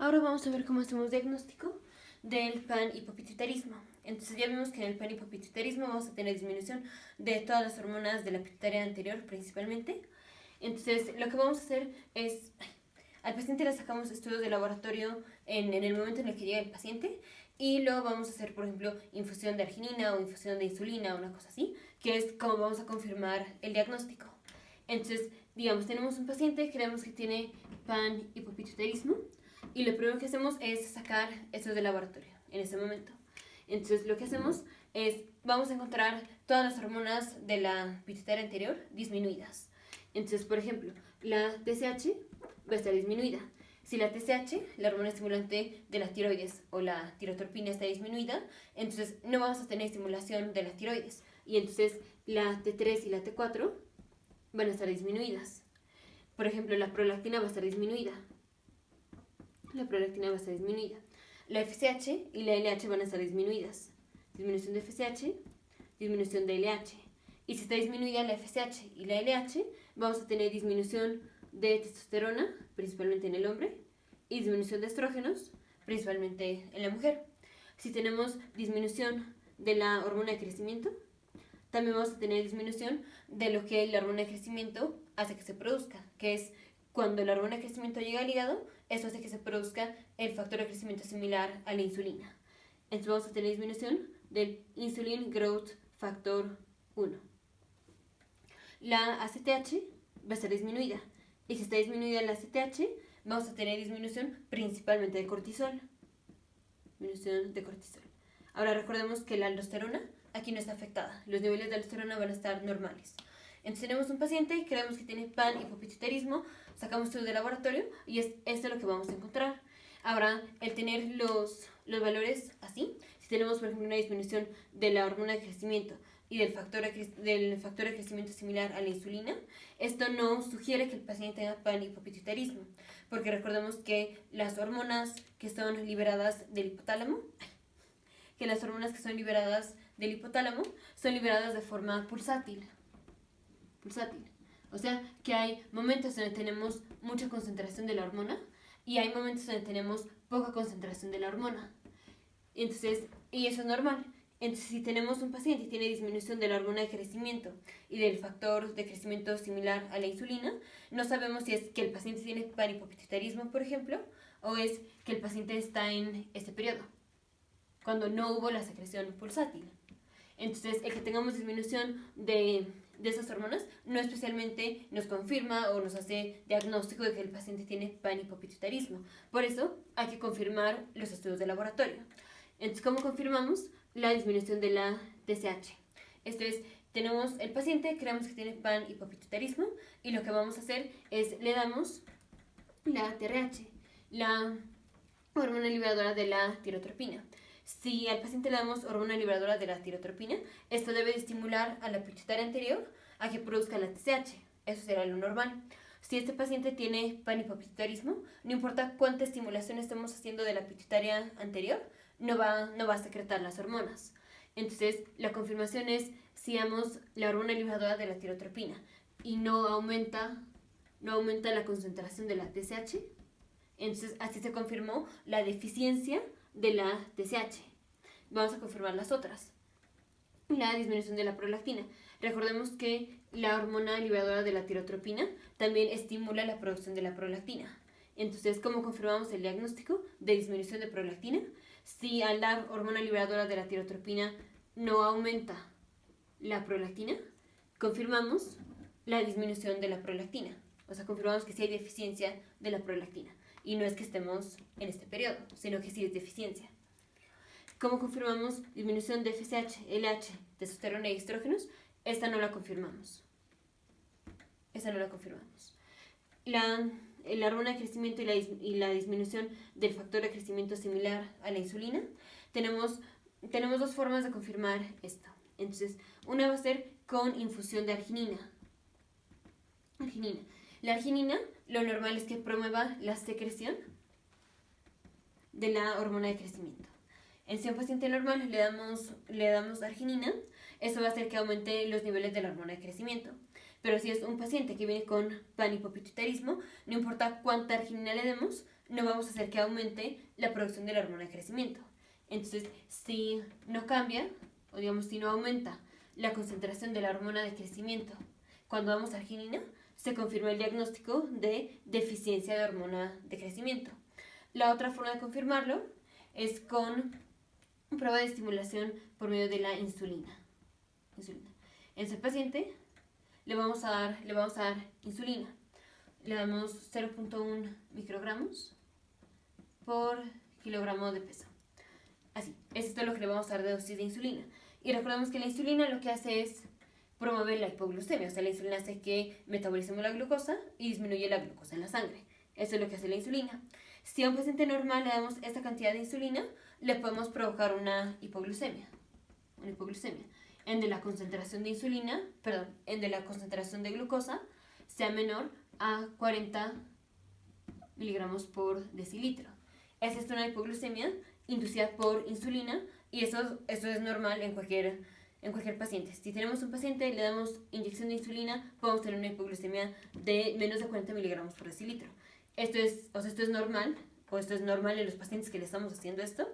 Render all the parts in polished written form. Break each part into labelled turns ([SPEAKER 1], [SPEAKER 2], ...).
[SPEAKER 1] Ahora vamos a ver cómo hacemos diagnóstico del panhipopituitarismo. Entonces ya vimos que en el panhipopituitarismo vamos a tener disminución de todas las hormonas de la pituitaria anterior principalmente. Entonces lo que vamos a hacer es, al paciente le sacamos estudios de laboratorio en el momento en el que llega el paciente y luego vamos a hacer, por ejemplo, infusión de arginina o infusión de insulina o una cosa así, que es como vamos a confirmar el diagnóstico. Entonces, digamos, tenemos un paciente, creemos que tiene panhipopituitarismo y lo primero que hacemos es sacar estudios de laboratorio en ese momento. Entonces lo que hacemos es, vamos a encontrar todas las hormonas de la pituitaria anterior disminuidas. Entonces, por ejemplo, la TSH va a estar disminuida. Si la TSH, la hormona estimulante de la tiroides o la tirotorpina está disminuida, entonces no vamos a tener estimulación de la tiroides. Y entonces la T3 y la T4 van a estar disminuidas. Por ejemplo, la prolactina va a estar disminuida. La prolactina va a estar disminuida. La FSH y la LH van a estar disminuidas. Disminución de FSH, disminución de LH. Y si está disminuida la FSH y la LH, vamos a tener disminución de testosterona, principalmente en el hombre, y disminución de estrógenos, principalmente en la mujer. Si tenemos disminución de la hormona de crecimiento, también vamos a tener disminución de lo que la hormona de crecimiento hace que se produzca, que es cuando la hormona de crecimiento llega al hígado, eso hace que se produzca el factor de crecimiento similar a la insulina. Entonces vamos a tener disminución del Insulin Growth Factor 1. La ACTH va a estar disminuida. Y si está disminuida la ACTH, vamos a tener disminución principalmente de cortisol. Disminución de cortisol. Ahora recordemos que la aldosterona aquí no está afectada. Los niveles de aldosterona van a estar normales. Entonces tenemos un paciente, creemos que tiene panhipopituitarismo, sacamos estudio de laboratorio y esto es lo que vamos a encontrar. Ahora, el tener los valores así, si tenemos por ejemplo una disminución de la hormona de crecimiento y del factor de crecimiento similar a la insulina, esto no sugiere que el paciente tenga panhipopituitarismo, porque recordemos que las hormonas que son liberadas del hipotálamo, son liberadas de forma pulsátil. O sea, que hay momentos donde tenemos mucha concentración de la hormona y hay momentos donde tenemos poca concentración de la hormona. Entonces, y eso es normal. Entonces, si tenemos un paciente y tiene disminución de la hormona de crecimiento y del factor de crecimiento similar a la insulina, no sabemos si es que el paciente tiene panhipopituitarismo, por ejemplo, o es que el paciente está en este periodo, cuando no hubo la secreción pulsátil. Entonces, el que tengamos disminución de esas hormonas no especialmente nos confirma o nos hace diagnóstico de que el paciente tiene panhipopituitarismo. Por eso hay que confirmar los estudios de laboratorio. Entonces, ¿cómo confirmamos la disminución de la TSH? Esto es, tenemos el paciente, creemos que tiene panhipopituitarismo y lo que vamos a hacer es le damos la TRH, la hormona liberadora de la tirotropina. Si al paciente le damos hormona liberadora de la tirotropina, esto debe de estimular a la pituitaria anterior a que produzca la TSH. Eso será lo normal. Si este paciente tiene panhipopituitarismo, no importa cuánta estimulación estemos haciendo de la pituitaria anterior, no va a secretar las hormonas. Entonces, la confirmación es si damos la hormona liberadora de la tirotropina y no aumenta la concentración de la TSH, entonces así se confirmó la deficiencia de la TSH. Vamos a confirmar las otras. La disminución de la prolactina. Recordemos que la hormona liberadora de la tirotropina también estimula la producción de la prolactina. Entonces, ¿cómo confirmamos el diagnóstico de disminución de prolactina? Si al dar hormona liberadora de la tirotropina no aumenta la prolactina, confirmamos la disminución de la prolactina. O sea, confirmamos que sí hay deficiencia de la prolactina. Y no es que estemos en este periodo, sino que sí es deficiencia. ¿Cómo confirmamos disminución de FSH, LH, testosterona y estrógenos? Esta no la confirmamos. La hormona de crecimiento y la disminución del factor de crecimiento similar a la insulina, tenemos dos formas de confirmar esto. Entonces, una va a ser con infusión de arginina. La arginina, lo normal es que promueva la secreción de la hormona de crecimiento. Si a un paciente normal le damos arginina, eso va a hacer que aumente los niveles de la hormona de crecimiento. Pero si es un paciente que viene con panhipopituitarismo, no importa cuánta arginina le demos, no vamos a hacer que aumente la producción de la hormona de crecimiento. Entonces, si no cambia, o digamos, si no aumenta la concentración de la hormona de crecimiento cuando damos arginina, se confirma el diagnóstico de deficiencia de hormona de crecimiento. La otra forma de confirmarlo es con prueba de estimulación por medio de la insulina. En ese paciente le vamos a dar insulina. Le damos 0.1 microgramos por kilogramo de peso. Así, esto es lo que le vamos a dar de dosis de insulina. Y recordemos que la insulina lo que hace es promover la hipoglucemia. O sea, la insulina hace que metabolicemos la glucosa y disminuye la glucosa en la sangre. Eso es lo que hace la insulina. Si a un paciente normal le damos esta cantidad de insulina, le podemos provocar una hipoglucemia. En de la concentración de insulina, en de la concentración de glucosa sea menor a 40 miligramos por decilitro. Esa es una hipoglucemia inducida por insulina y eso es normal en cualquier paciente. Si tenemos un paciente y le damos inyección de insulina, podemos tener una hipoglucemia de menos de 40 miligramos por decilitro. Esto es normal, en los pacientes que le estamos haciendo esto.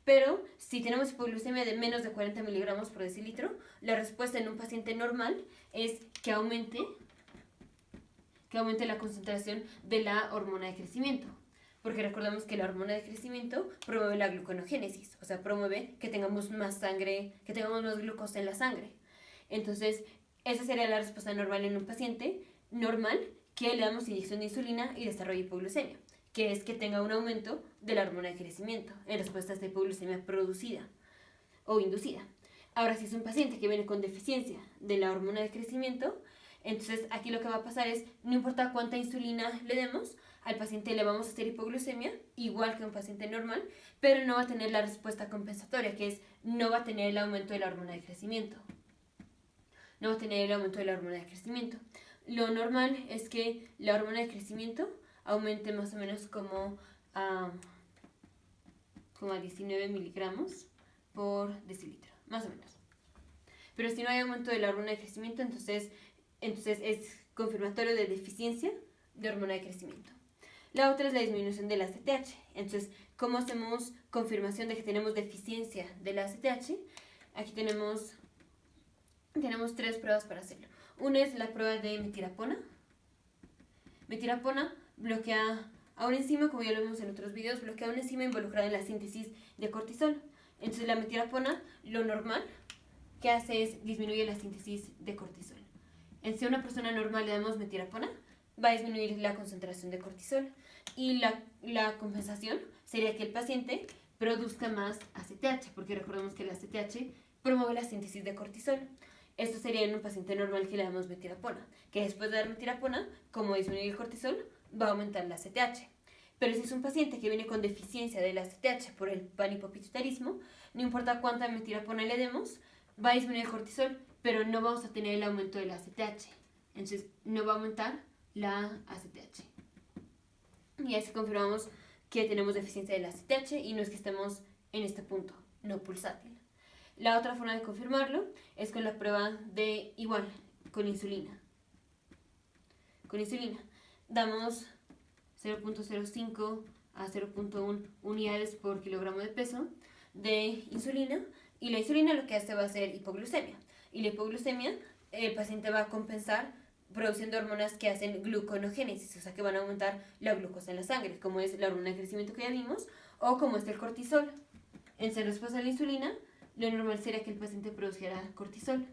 [SPEAKER 1] Pero si tenemos hipoglucemia de menos de 40 miligramos por decilitro, la respuesta en un paciente normal es que aumente la concentración de la hormona de crecimiento. Porque recordemos que la hormona de crecimiento promueve la gluconogénesis, o sea, promueve que tengamos más sangre, que tengamos más glucosa en la sangre. Entonces, esa sería la respuesta normal en un paciente normal que le damos inyección de insulina y desarrolla hipoglucemia, que es que tenga un aumento de la hormona de crecimiento en respuesta a esta hipoglucemia producida o inducida. Ahora, si es un paciente que viene con deficiencia de la hormona de crecimiento, entonces aquí lo que va a pasar es, no importa cuánta insulina le demos, al paciente le vamos a hacer hipoglucemia, igual que un paciente normal, pero no va a tener la respuesta compensatoria, que es no va a tener el aumento de la hormona de crecimiento. Lo normal es que la hormona de crecimiento aumente más o menos como a 19 miligramos por decilitro, más o menos. Pero si no hay aumento de la hormona de crecimiento, entonces es confirmatorio de deficiencia de hormona de crecimiento. La otra es la disminución del ACTH. Entonces, ¿cómo hacemos confirmación de que tenemos deficiencia del ACTH? Aquí tenemos 3 pruebas para hacerlo. Una es la prueba de metilapona. Metilapona bloquea a una enzima, como ya lo vimos en otros videos, bloquea una enzima involucrada en la síntesis de cortisol. Entonces, la metilapona, lo normal que hace es disminuir la síntesis de cortisol. Si a una persona normal le damos metilapona, va a disminuir la concentración de cortisol. Y la compensación sería que el paciente produzca más ACTH, porque recordemos que el ACTH promueve la síntesis de cortisol. Esto sería en un paciente normal que le damos metilapona, que después de dar metilapona, como disminuye el cortisol, va a aumentar la ACTH. Pero si es un paciente que viene con deficiencia del ACTH por el panhipopituitarismo, no importa cuánta metilapona le demos, va a disminuir el cortisol, pero no vamos a tener el aumento del ACTH. Entonces, no va a aumentar la ACTH. Y así confirmamos que tenemos deficiencia del ACTH y no es que estemos en este punto, no pulsátil. La otra forma de confirmarlo es con la prueba de con insulina. Damos 0.05 a 0.1 unidades por kilogramo de peso de insulina y la insulina lo que hace va a ser hipoglucemia. Y la hipoglucemia el paciente va a compensar produciendo hormonas que hacen gluconogénesis, o sea que van a aumentar la glucosa en la sangre, como es la hormona de crecimiento que ya vimos, o como es el cortisol. En respuesta a la insulina, lo normal sería que el paciente produciera cortisol.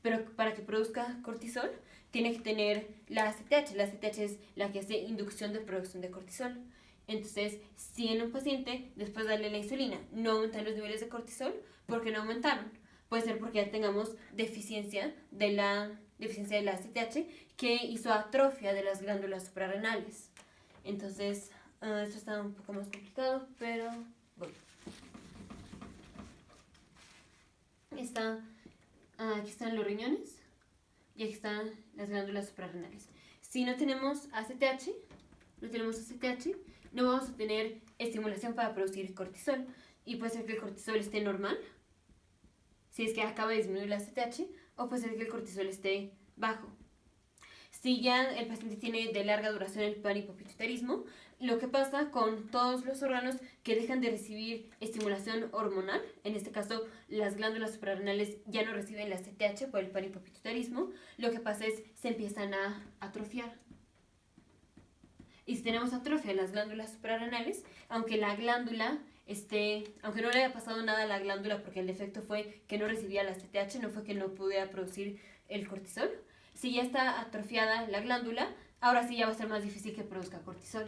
[SPEAKER 1] Pero para que produzca cortisol, tiene que tener la ACTH. La ACTH es la que hace inducción de producción de cortisol. Entonces, si en un paciente, después de darle la insulina, no aumentan los niveles de cortisol, ¿por qué no aumentaron? Puede ser porque ya tengamos deficiencia de la ACTH que hizo atrofia de las glándulas suprarrenales. Entonces, esto está un poco más complicado, pero voy. Aquí están los riñones y aquí están las glándulas suprarrenales. Si no tenemos ACTH, no vamos a tener estimulación para producir cortisol. Y puede ser que el cortisol esté normal, si es que acaba de disminuir la ACTH, o puede ser que el cortisol esté bajo. Si ya el paciente tiene de larga duración el panhipopituitarismo, lo que pasa con todos los órganos que dejan de recibir estimulación hormonal, en este caso las glándulas suprarrenales ya no reciben la CTH por el panhipopituitarismo, lo que pasa es se empiezan a atrofiar. Y si tenemos atrofia en las glándulas suprarrenales, aunque la glándula aunque no le haya pasado nada a la glándula porque el defecto fue que no recibía la CTH, no fue que no pudiera producir el cortisol, si ya está atrofiada la glándula, ahora sí ya va a ser más difícil que produzca cortisol.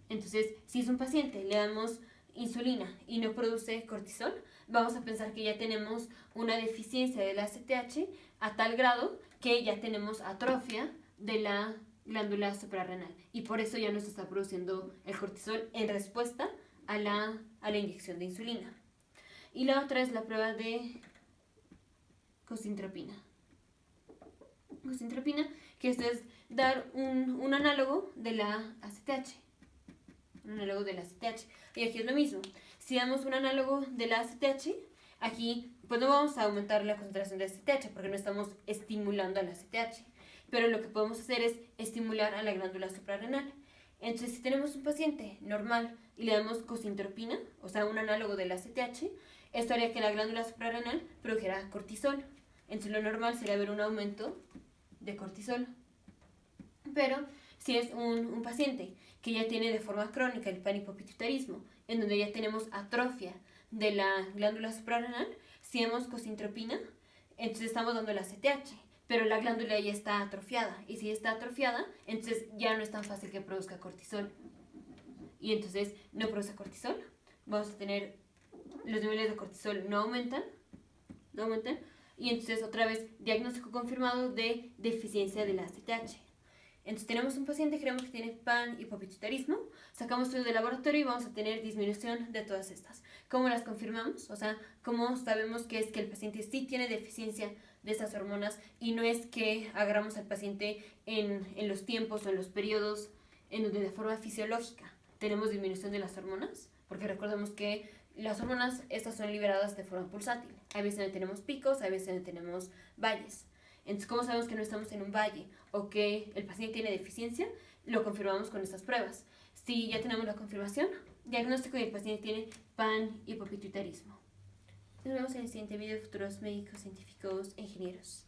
[SPEAKER 1] Entonces, si es un paciente, le damos insulina y no produce cortisol, vamos a pensar que ya tenemos una deficiencia de la CTH a tal grado que ya tenemos atrofia de la glándula suprarrenal y por eso ya no se está produciendo el cortisol en respuesta a la inyección de insulina. Y la otra es la prueba de cosintropina. Cosintropina, que esto es dar un análogo de la ACTH. Un análogo de la ACTH. Y aquí es lo mismo. Si damos un análogo de la ACTH, aquí pues no vamos a aumentar la concentración de ACTH porque no estamos estimulando a la ACTH. Pero lo que podemos hacer es estimular a la glándula suprarrenal. Entonces, si tenemos un paciente normal y le damos cosintropina, o sea, un análogo de la ACTH, esto haría que la glándula suprarrenal produjera cortisol. Entonces, lo normal sería ver un aumento de cortisol. Pero si es un paciente que ya tiene de forma crónica el panhipopituitarismo, en donde ya tenemos atrofia de la glándula suprarrenal, si damos cosintropina, entonces estamos dando la CTH, pero la glándula ya está atrofiada, y si está atrofiada, entonces ya no es tan fácil que produzca cortisol. Y entonces no produce cortisol, vamos a tener los niveles de cortisol no aumentan, y entonces otra vez diagnóstico confirmado de deficiencia de la CTH. Entonces tenemos un paciente, creemos que tiene panhipopituitarismo, sacamos estudio de laboratorio y vamos a tener disminución de todas estas. ¿Cómo las confirmamos? O sea, ¿cómo sabemos que es que el paciente sí tiene deficiencia de esas hormonas y no es que agarramos al paciente en los tiempos o en los periodos en donde de forma fisiológica tenemos disminución de las hormonas? Porque recordemos que las hormonas, estas son liberadas de forma pulsátil. Hay veces donde tenemos picos, hay veces donde tenemos valles. Entonces, ¿cómo sabemos que no estamos en un valle o que el paciente tiene deficiencia? Lo confirmamos con estas pruebas. Si ya tenemos la confirmación, diagnóstico y el paciente tiene panhipopituitarismo. Nos vemos en el siguiente video, futuros médicos, científicos e ingenieros.